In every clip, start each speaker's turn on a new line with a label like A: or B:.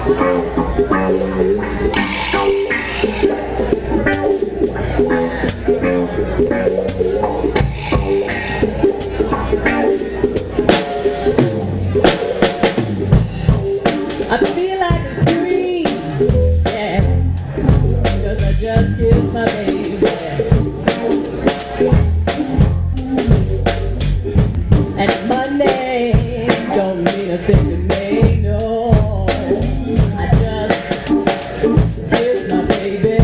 A: I feel like a queen, yeah, 'cause I just kissed my baby. And money don't mean a thing to me, no. I just kissed my baby.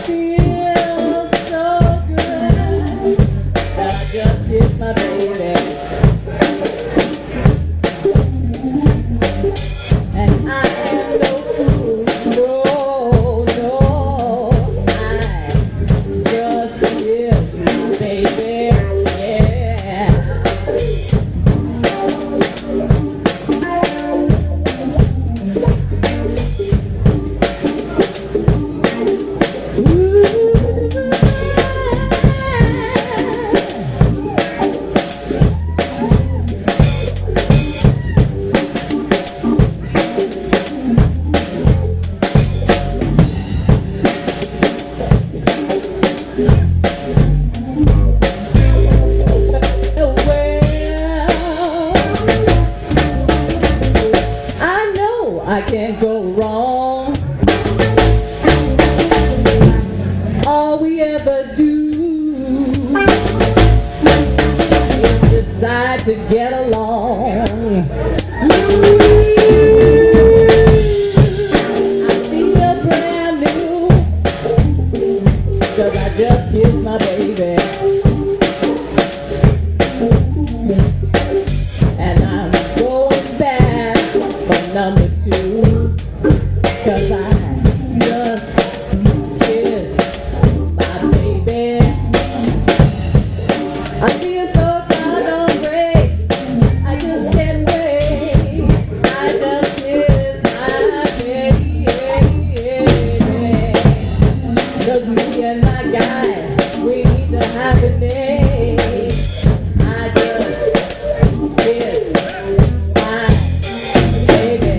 A: Feels so good that I just kissed my baby. And I am no fool, no, no, I just kiss my baby, yeah. I know I can't go wrong. All we ever do is decide to get along. I feel brand new 'cause I just kissed my baby. And I'm going back for number 2 'cause I just kissed my baby. I feel so kind of great, I just can't wait. I just kissed my baby. 'Cause me and my guy, we need to have a name. I just kissed my baby.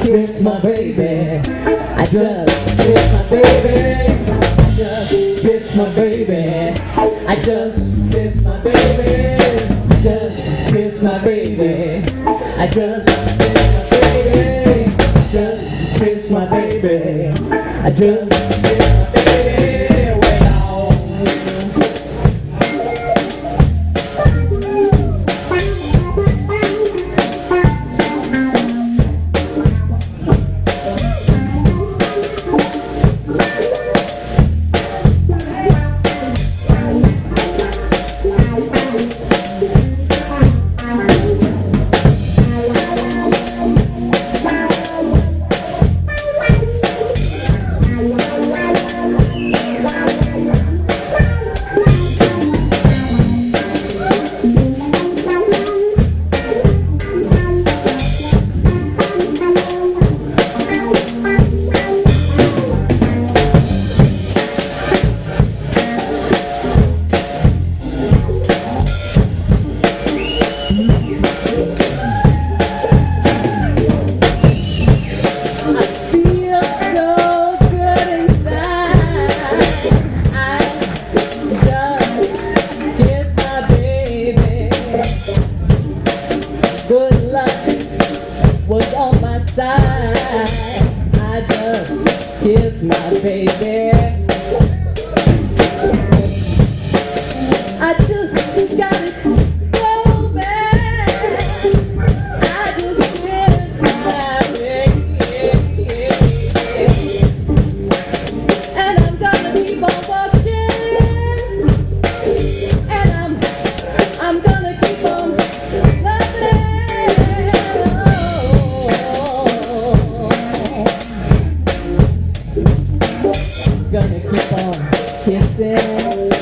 A: Kiss my baby. I just kiss my baby. I just kiss my baby. I just kiss my baby. Just kiss my baby. I just kiss my baby. Just kiss my baby. I just kiss my baby. Well, kiss my baby. I just got it so bad. I just kiss my baby. And I'm gonna keep on walking. And I'm gonna keep on loving. gonna keep on kissing.